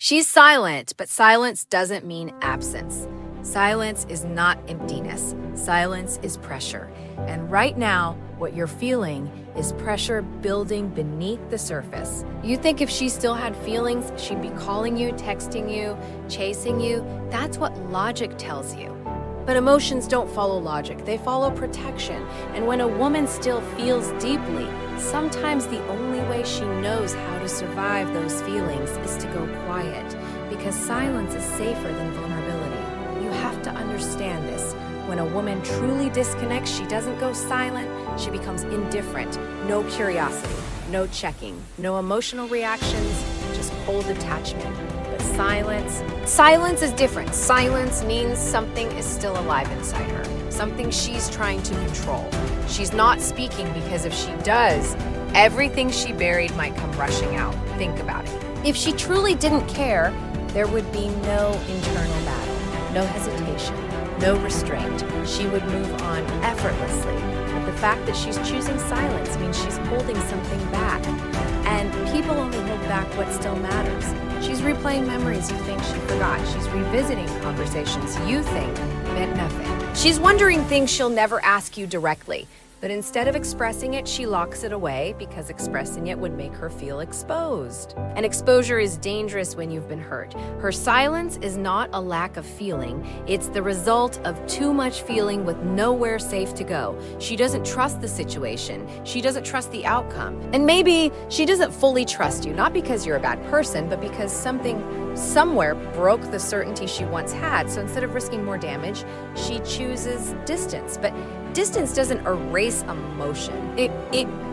She's silent, but silence doesn't mean absence. Silence is not emptiness. Silence is pressure. And right now, what you're feeling is pressure building beneath the surface. You think if she still had feelings, she'd be calling you, texting you, chasing you. That's what logic tells you. But emotions don't follow logic, they follow protection. And when a woman still feels deeply, sometimes the only way she knows how to survive those feelings is to go quiet, because silence is safer than vulnerability. You have to understand this. When a woman truly disconnects, she doesn't go silent, she becomes indifferent. No curiosity, no checking, no emotional reactions, just cold detachment. But silence is different. Silence means something is still alive inside her, something she's trying to control. She's not speaking because if she does, everything she buried might come rushing out. Think about it. If she truly didn't care, there would be no internal battle, no hesitation, no restraint. She would move on effortlessly. But the fact that she's choosing silence means she's holding something back. And people only hold back what still matters. She's replaying memories you think she forgot. She's revisiting conversations you think meant nothing. She's wondering things she'll never ask you directly. But instead of expressing it, she locks it away because expressing it would make her feel exposed. And exposure is dangerous when you've been hurt. Her silence is not a lack of feeling. It's the result of too much feeling with nowhere safe to go. She doesn't trust the situation. She doesn't trust the outcome. And maybe she doesn't fully trust you, not because you're a bad person, but because something somewhere broke the certainty she once had. So instead of risking more damage, she chooses distance. But distance doesn't erase emotion. It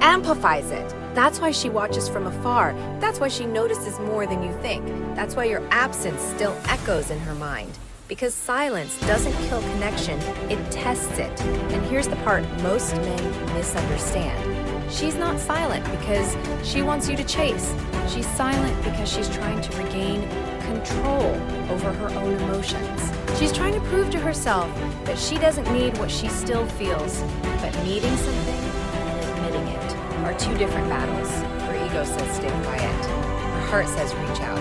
amplifies it. That's why she watches from afar. That's why she notices more than you think. That's why your absence still echoes in her mind. Because silence doesn't kill connection, it tests it. And here's the part most men misunderstand. She's not silent because she wants you to chase. She's silent because she's trying to regain control over her own emotions. She's trying to prove to herself that she doesn't need what she still feels, but needing something and admitting it are two different battles. Her ego says stay quiet. Her heart says reach out.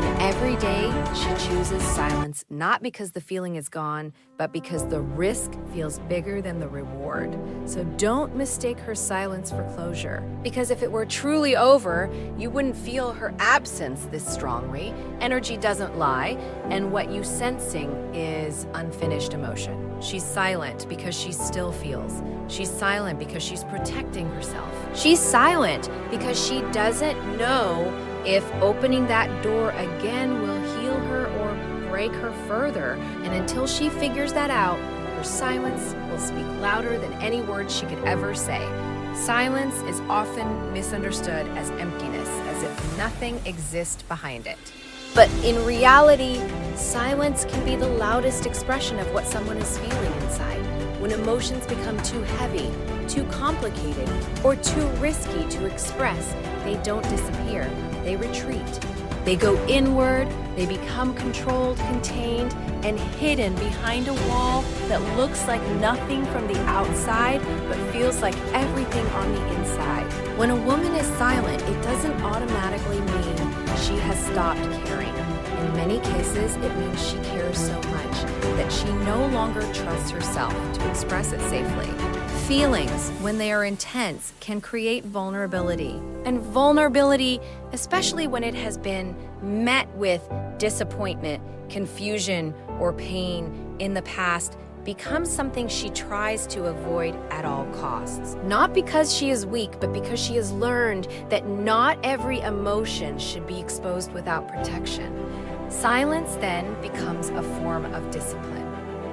And every day she chooses silence, not because the feeling is gone, but because the risk feels bigger than the reward. So don't mistake her silence for closure. Because if it were truly over, you wouldn't feel her absence this strongly. Energy doesn't lie, and what you're sensing is unfinished emotion. She's silent because she still feels. She's silent because she's protecting herself. She's silent because she doesn't know if opening that door again will heal her or break her further. And until she figures that out, her silence will speak louder than any words she could ever say. Silence is often misunderstood as emptiness, as if nothing exists behind it. But in reality, silence can be the loudest expression of what someone is feeling inside. When emotions become too heavy, too complicated, or too risky to express, they don't disappear, they retreat. They go inward, they become controlled, contained, and hidden behind a wall that looks like nothing from the outside, but feels like everything on the inside. When a woman is silent, it doesn't automatically mean she has stopped caring. In many cases, it means she cares so much that she no longer trusts herself to express it safely. Feelings, when they are intense, can create vulnerability. And vulnerability, especially when it has been met with disappointment, confusion, or pain in the past, becomes something she tries to avoid at all costs. Not because she is weak, but because she has learned that not every emotion should be exposed without protection. Silence then becomes a form of discipline.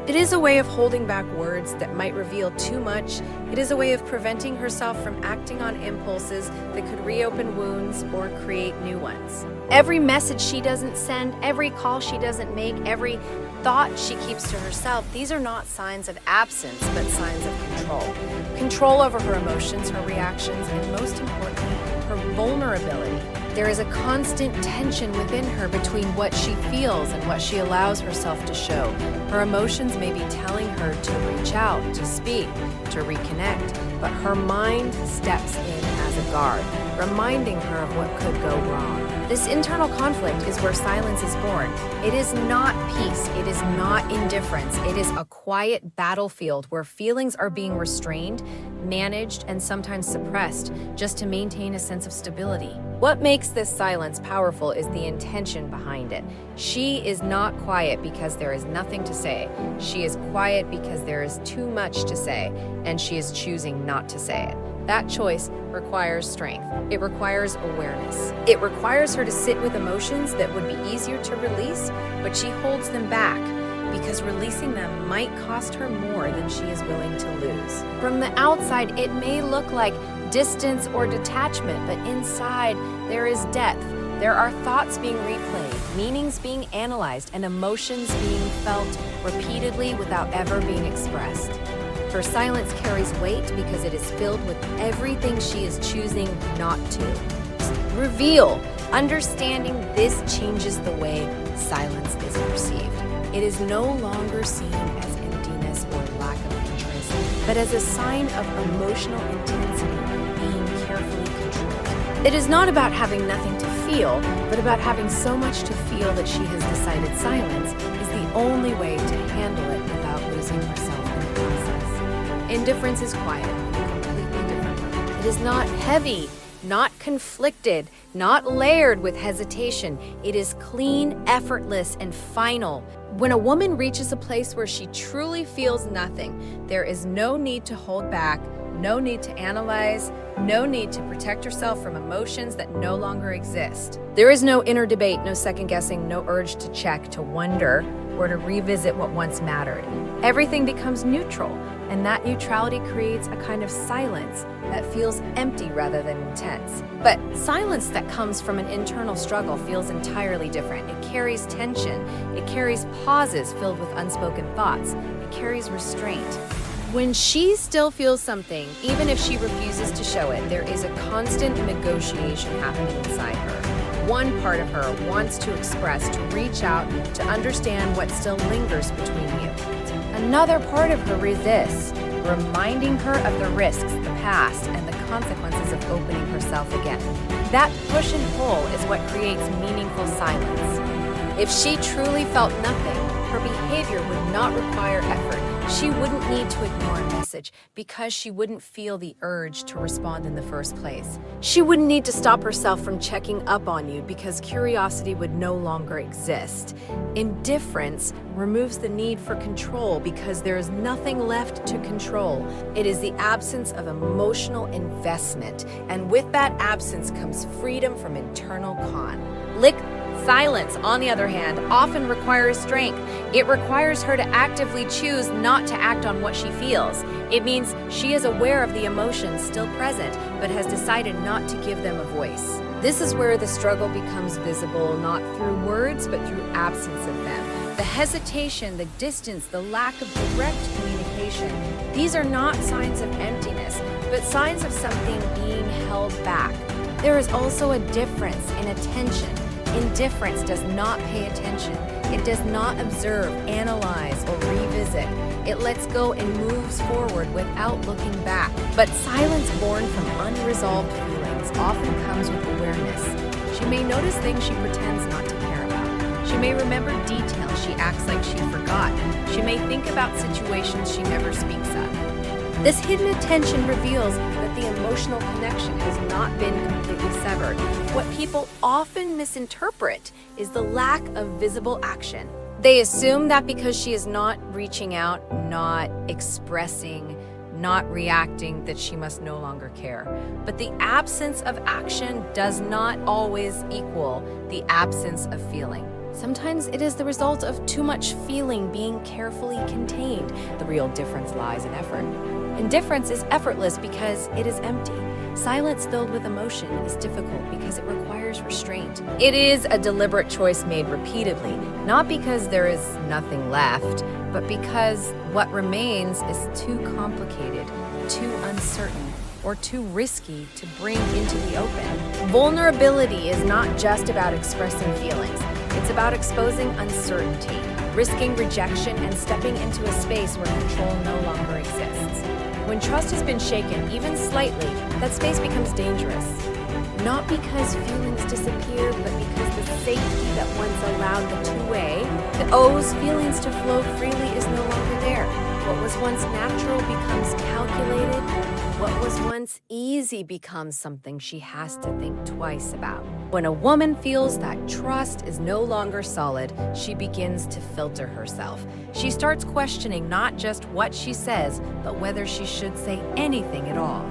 It is a way of holding back words that might reveal too much. It is a way of preventing herself from acting on impulses that could reopen wounds or create new ones. Every message she doesn't send, every call she doesn't make, every thought she keeps to herself, these are not signs of absence, but signs of control. Control over her emotions, her reactions, and most importantly, her vulnerability. There is a constant tension within her between what she feels and what she allows herself to show. Her emotions may be telling her to reach out, to speak, to reconnect, but her mind steps in as a guard, reminding her of what could go wrong. This internal conflict is where silence is born. It is not peace. It is not indifference. It is a quiet battlefield where feelings are being restrained, managed, and sometimes suppressed just to maintain a sense of stability. What makes this silence powerful is the intention behind it. She is not quiet because there is nothing to say. She is quiet because there is too much to say, and she is choosing not to say it. That choice requires strength. It requires awareness. It requires her to sit with emotions that would be easier to release, but she holds them back because releasing them might cost her more than she is willing to lose. From the outside, it may look like distance or detachment, but inside there is depth. There are thoughts being replayed, meanings being analyzed, and emotions being felt repeatedly without ever being expressed. Her silence carries weight because it is filled with everything she is choosing not to reveal. Understanding this changes the way silence is perceived. It is no longer seen as emptiness or lack of interest, but as a sign of emotional intensity being carefully controlled. It is not about having nothing to feel, but about having so much to feel that she has decided silence is the only way to handle it without losing herself in the process. Indifference is quiet in a completely different way. It is not heavy, not conflicted, not layered with hesitation. It is clean, effortless, and final. When a woman reaches a place where she truly feels nothing, there is no need to hold back, no need to analyze, no need to protect herself from emotions that no longer exist. There is no inner debate, no second guessing, no urge to check, to wonder, or to revisit what once mattered. Everything becomes neutral, and that neutrality creates a kind of silence that feels empty rather than intense. But silence that comes from an internal struggle feels entirely different. It carries tension. It carries pauses filled with unspoken thoughts. It carries restraint. When she still feels something, even if she refuses to show it, there is a constant negotiation happening inside her. One part of her wants to express, to reach out, to understand what still lingers between you. Another part of her resists, reminding her of the risks, the past, and the consequences of opening herself again. That push and pull is what creates meaningful silence. If she truly felt nothing, her behavior would not require effort. She wouldn't need to ignore a message because she wouldn't feel the urge to respond in the first place. She wouldn't need to stop herself from checking up on you because curiosity would no longer exist. Indifference removes the need for control because there is nothing left to control. It is the absence of emotional investment, and with that absence comes freedom from internal conflict. Silence, on the other hand, often requires strength. It requires her to actively choose not to act on what she feels. It means she is aware of the emotions still present, but has decided not to give them a voice. This is where the struggle becomes visible, not through words, but through absence of them. The hesitation, the distance, the lack of direct communication. These are not signs of emptiness, but signs of something being held back. There is also a difference in attention. Indifference does not pay attention. It does not observe, analyze, or revisit. It lets go and moves forward without looking back. But silence born from unresolved feelings often comes with awareness. She may notice things she pretends not to care about. She may remember details she acts like she forgot. She may think about situations she never speaks of. This hidden attention reveals that the emotional connection has not been completely severed. What people often misinterpret is the lack of visible action. They assume that because she is not reaching out, not expressing, not reacting, that she must no longer care. But the absence of action does not always equal the absence of feeling. Sometimes it is the result of too much feeling being carefully contained. The real difference lies in effort. Indifference is effortless because it is empty. Silence filled with emotion is difficult because it requires restraint. It is a deliberate choice made repeatedly, not because there is nothing left, but because what remains is too complicated, too uncertain, or too risky to bring into the open. Vulnerability is not just about expressing feelings. It's about exposing uncertainty, risking rejection, and stepping into a space where control no longer exists. When trust has been shaken, even slightly, that space becomes dangerous. Not because feelings disappear, but because the safety that once allowed the two-way, the O's feelings to flow freely is no longer there. What was once natural becomes calculated. What was once easy becomes something she has to think twice about. When a woman feels that trust is no longer solid, she begins to filter herself. She starts questioning not just what she says, but whether she should say anything at all.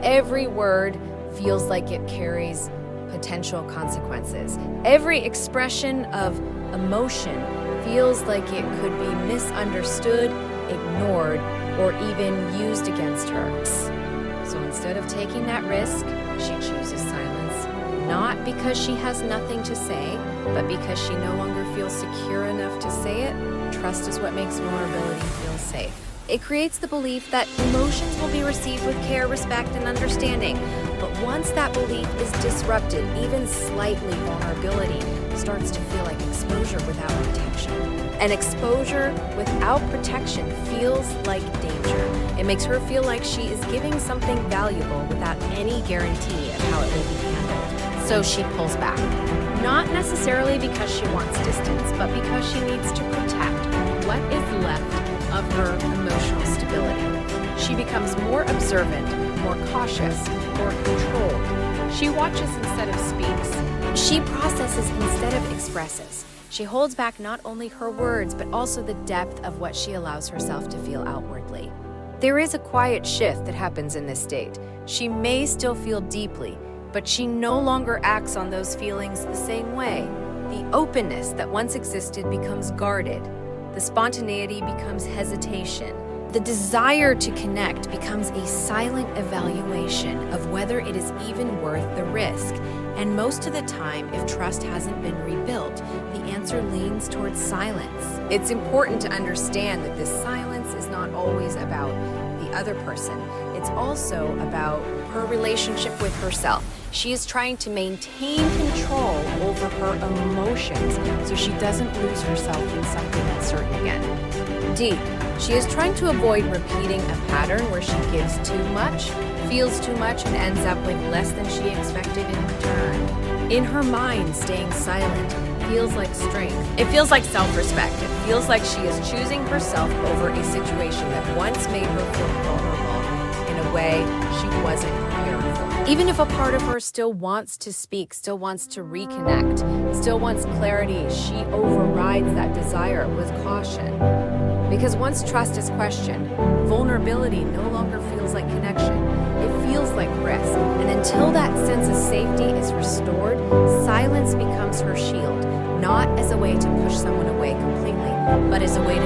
Every word feels like it carries potential consequences. Every expression of emotion feels like it could be misunderstood, ignored, or even used against her. So instead of taking that risk, she chooses silence, not because she has nothing to say, but because she no longer feels secure enough to say it. Trust is what makes vulnerability feel safe. It creates the belief that emotions will be received with care, respect, and understanding. But once that belief is disrupted, even slightly, vulnerability starts to feel like exposure without protection. And exposure without protection feels like danger. It makes her feel like she is giving something valuable without any guarantee of how it will be handled. So she pulls back. Not necessarily because she wants distance, but because she needs to protect what is left of her emotional stability. She becomes more observant, more cautious, more controlled. She watches instead of speaks. She processes instead of expresses. She holds back not only her words, but also the depth of what she allows herself to feel outwardly. There is a quiet shift that happens in this state. She may still feel deeply, but she no longer acts on those feelings the same way. The openness that once existed becomes guarded. The spontaneity becomes hesitation. The desire to connect becomes a silent evaluation of whether it is even worth the risk. And most of the time, if trust hasn't been rebuilt, the answer leans towards silence. It's important to understand that this silence is not always about the other person. It's also about her relationship with herself. She is trying to maintain control over her emotions so she doesn't lose herself in something uncertain again. D. She is trying to avoid repeating a pattern where she gives too much, feels too much, and ends up with less than she expected in return. In her mind, staying silent feels like strength. It feels like self-respect. It feels like she is choosing herself over a situation that once made her feel vulnerable in a way she wasn't prepared for. Even if a part of her still wants to speak, still wants to reconnect, still wants clarity, she overrides that desire with caution. Because once trust is questioned, vulnerability no longer feels like connection. It feels like risk. And until that sense of safety is restored, silence becomes her shield, not as a way to push someone away completely, but as a way to